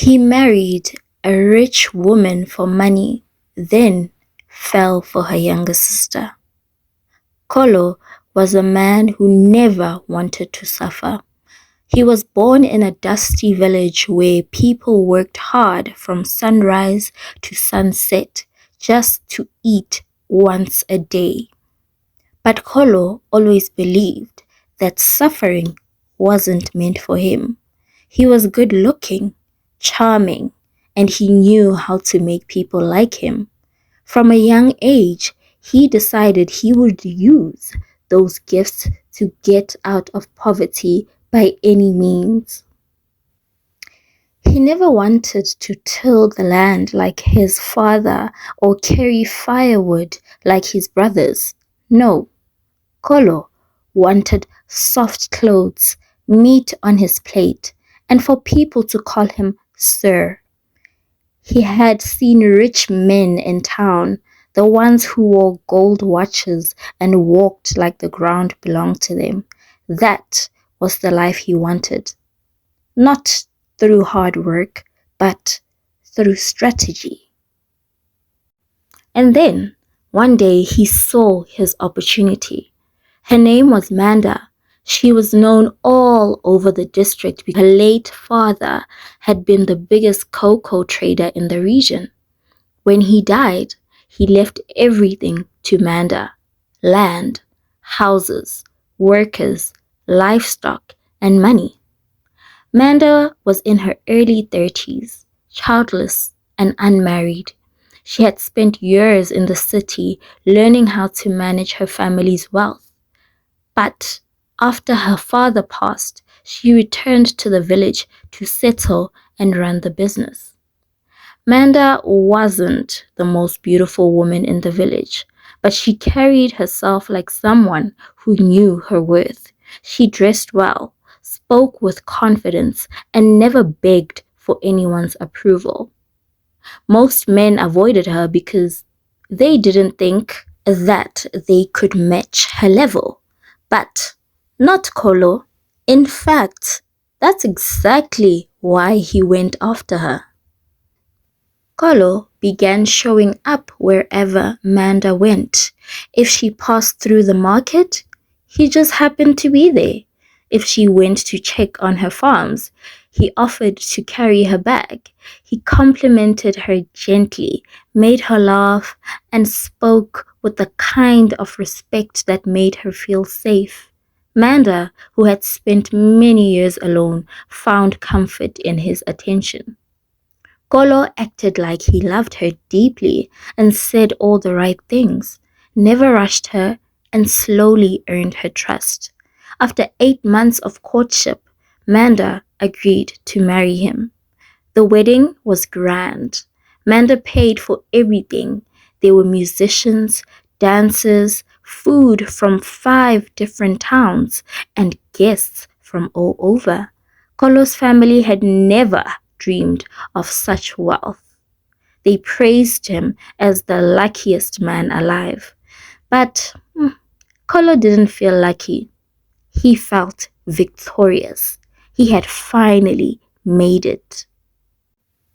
He married a rich woman for money, then fell for her younger sister. Kolo was a man who never wanted to suffer. He was born in a dusty village where people worked hard from sunrise to sunset just to eat once a day. But Kolo always believed that suffering wasn't meant for him. He was good looking, charming, and he knew how to make people like him. From a young age, he decided he would use those gifts to get out of poverty by any means. He never wanted to till the land like his father or carry firewood like his brothers. No, Kolo wanted soft clothes, meat on his plate, and for people to call him Sir. He had seen rich men in town, the ones who wore gold watches and walked like the ground belonged to them. That was the life he wanted. Not through hard work, but through strategy. And then, one day he saw his opportunity. Her name was Manda. She was known all over the district because her late father had been the biggest cocoa trader in the region. When he died, he left everything to Manda: land, houses, workers, livestock, and money. Manda was in her early 30s, childless and unmarried. She had spent years in the city learning how to manage her family's wealth. But after her father passed, she returned to the village to settle and run the business. Manda wasn't the most beautiful woman in the village, but she carried herself like someone who knew her worth. She dressed well, spoke with confidence, and never begged for anyone's approval. Most men avoided her because they didn't think that they could match her level. But not Kolo. In fact, that's exactly why he went after her. Kolo began showing up wherever Manda went. If she passed through the market, he just happened to be there. If she went to check on her farms, he offered to carry her bag. He complimented her gently, made her laugh, and spoke with the kind of respect that made her feel safe. Manda, who had spent many years alone, found comfort in his attention. Kolo acted like he loved her deeply and said all the right things, never rushed her, and slowly earned her trust. After 8 months of courtship, Manda agreed to marry him. The wedding was grand. Manda paid for everything. There were musicians, dancers, food from 5 different towns, and guests from all over. Kolo's family had never dreamed of such wealth. They praised him as the luckiest man alive. But Kolo didn't feel lucky. He felt victorious. He had finally made it.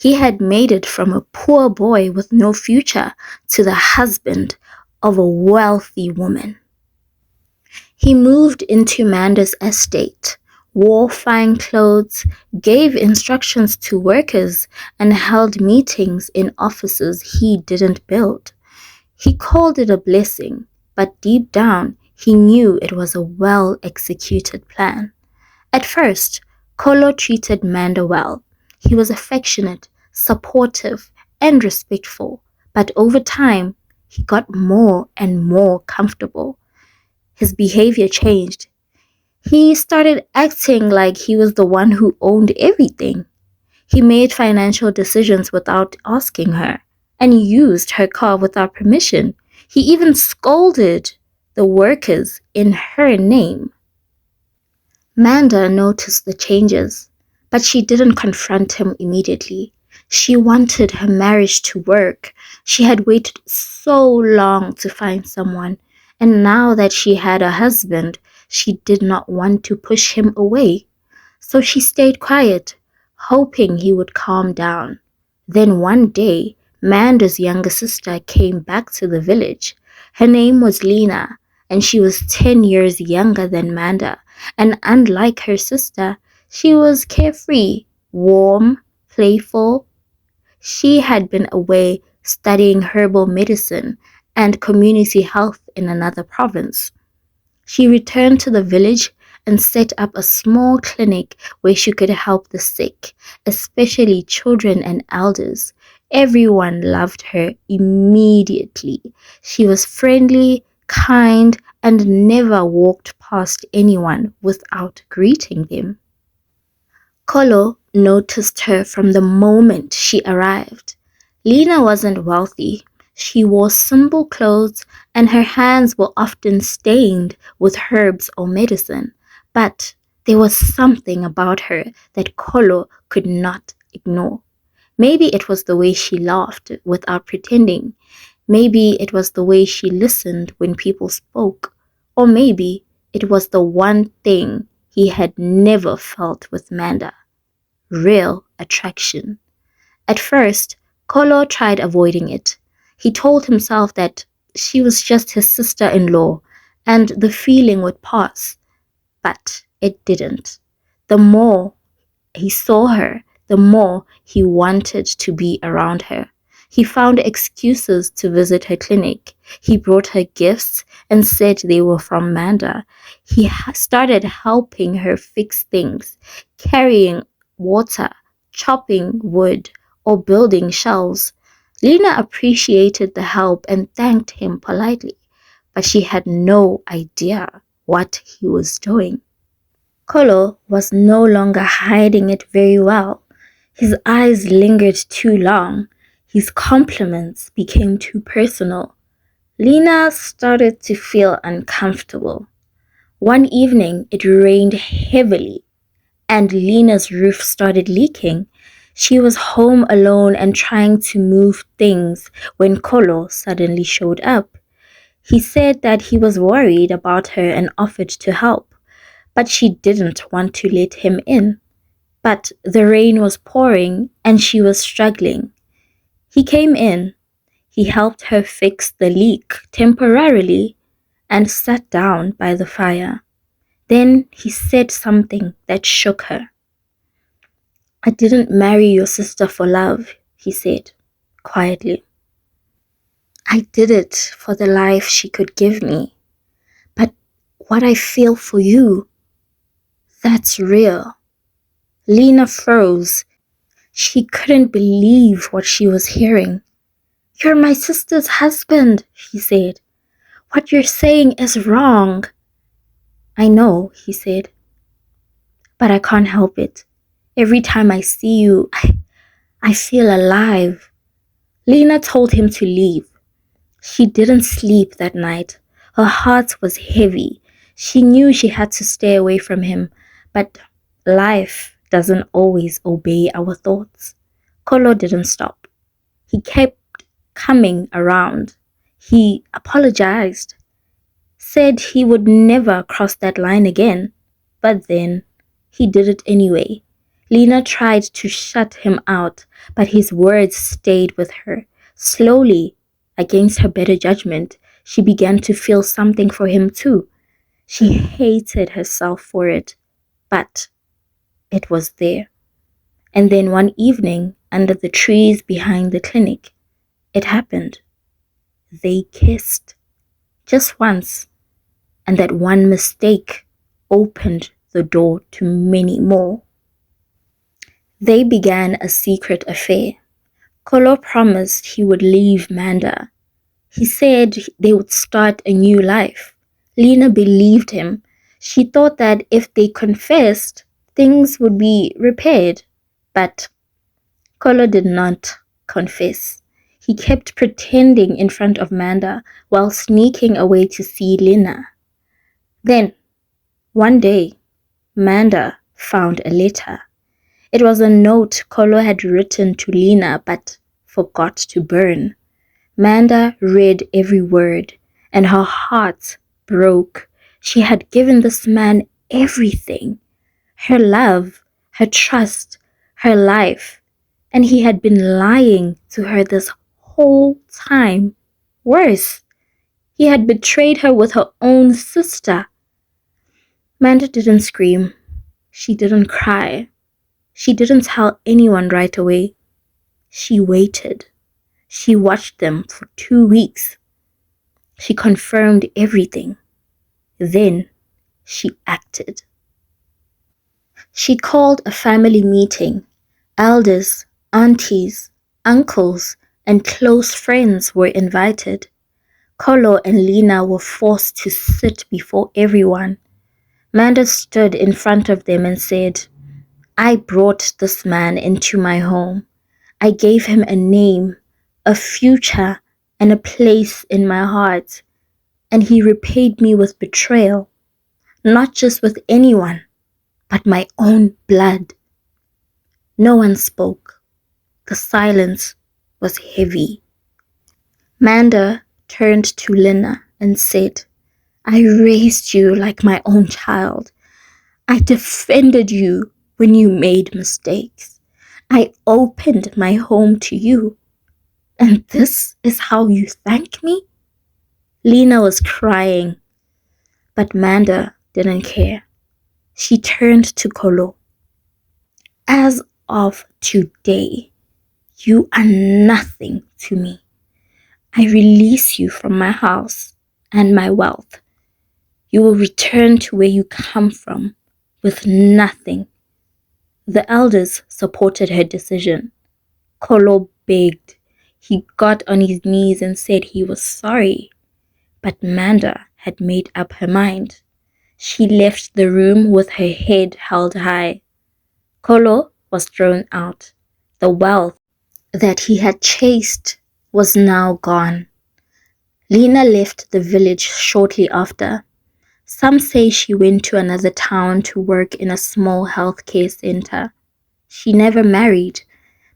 He had made it from a poor boy with no future to the husband of a wealthy woman. He moved into Manda's estate, wore fine clothes, gave instructions to workers, and held meetings in offices he didn't build. He called it a blessing, but deep down, he knew it was a well-executed plan. At first, Kolo treated Manda well. He was affectionate, supportive, and respectful, but over time, he got more and more comfortable. His behavior changed. He started acting like he was the one who owned everything. He made financial decisions without asking her and used her car without permission. He even scolded the workers in her name. Manda noticed the changes, but she didn't confront him immediately. She wanted her marriage to work. She had waited so long to find someone, and now that she had a husband, she did not want to push him away. So she stayed quiet, hoping he would calm down. Then one day, Manda's younger sister came back to the village. Her name was Lena, and she was 10 years younger than Manda. And unlike her sister, she was carefree, warm, playful. She had been away studying herbal medicine and community health in another province. She returned to the village and set up a small clinic where she could help the sick, especially children and elders. Everyone loved her immediately. She was friendly, kind, and never walked past anyone without greeting them. Kolo noticed her from the moment she arrived. Lena wasn't wealthy. She wore simple clothes and her hands were often stained with herbs or medicine. But there was something about her that Kolo could not ignore. Maybe it was the way she laughed without pretending. Maybe it was the way she listened when people spoke. Or maybe it was the one thing he had never felt with Manda: real attraction. At first, Kolo tried avoiding it. He told himself that she was just his sister-in-law and the feeling would pass, but it didn't. The more he saw her, the more he wanted to be around her. He found excuses to visit her clinic. He brought her gifts and said they were from Manda. He started helping her fix things, carrying water, chopping wood, or building shelves. Lena appreciated the help and thanked him politely, but she had no idea what he was doing. Kolo was no longer hiding it very well. His eyes lingered too long. His compliments became too personal. Lena started to feel uncomfortable. One evening, it rained heavily, and Lena's roof started leaking. She was home alone and trying to move things when Kolo suddenly showed up. He said that he was worried about her and offered to help, but she didn't want to let him in. But the rain was pouring and she was struggling. He came in. He helped her fix the leak temporarily and sat down by the fire. Then he said something that shook her. "I didn't marry your sister for love," he said quietly. "I did it for the life she could give me. But what I feel for you, that's real." Lena froze. She couldn't believe what she was hearing. "You're my sister's husband," she said. "What you're saying is wrong." "I know," he said, "but I can't help it. Every time I see you, I feel alive." Lena told him to leave. She didn't sleep that night. Her heart was heavy. She knew she had to stay away from him, but life doesn't always obey our thoughts. Kolo didn't stop. He kept coming around. He apologized, said he would never cross that line again, but then he did it anyway. Lena tried to shut him out, but his words stayed with her. Slowly, against her better judgment, she began to feel something for him too. She hated herself for it, but it was there. And then one evening, under the trees behind the clinic, it happened. They kissed. Just once. And that one mistake opened the door to many more. They began a secret affair. Kolo promised he would leave Manda. He said they would start a new life. Lena believed him. She thought that if they confessed, things would be repaired. But Kolo did not confess. He kept pretending in front of Manda while sneaking away to see Lena. Then, one day, Manda found a letter. It was a note Kolo had written to Lena but forgot to burn. Manda read every word, and her heart broke. She had given this man everything: her love, her trust, her life, and he had been lying to her this whole time. Worse, he had betrayed her with her own sister. Manda didn't scream. She didn't cry. She didn't tell anyone right away. She waited. She watched them for 2 weeks. She confirmed everything. Then she acted. She called a family meeting. Elders, aunties, uncles, and close friends were invited. Kolo and Lena were forced to sit before everyone. Manda stood in front of them and said, "I brought this man into my home. I gave him a name, a future, and a place in my heart. And he repaid me with betrayal, not just with anyone, but my own blood." No one spoke. The silence was heavy. Manda turned to Lena and said, "I raised you like my own child. I defended you when you made mistakes. I opened my home to you. And this is how you thank me?" Lena was crying, but Manda didn't care. She turned to Kolo. "As of today, you are nothing to me. I release you from my house and my wealth. You will return to where you come from with nothing." The elders supported her decision. Kolo begged. He got on his knees and said he was sorry. But Manda had made up her mind. She left the room with her head held high. Kolo was thrown out. The wealth that he had chased was now gone. Lena left the village shortly after. Some say she went to another town to work in a small healthcare center. She never married,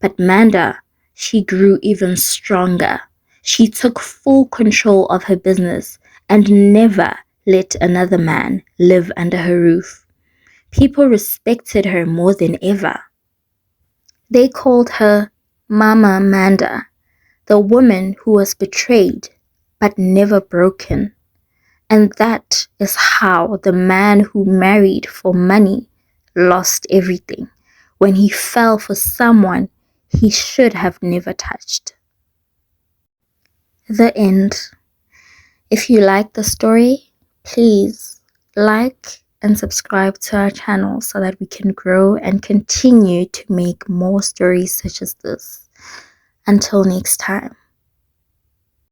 but Manda, she grew even stronger. She took full control of her business and never let another man live under her roof. People respected her more than ever. They called her Mama Manda, the woman who was betrayed but never broken. And that is how the man who married for money lost everything when he fell for someone he should have never touched. The end. If you like the story, please like and subscribe to our channel so that we can grow and continue to make more stories such as this. Until next time.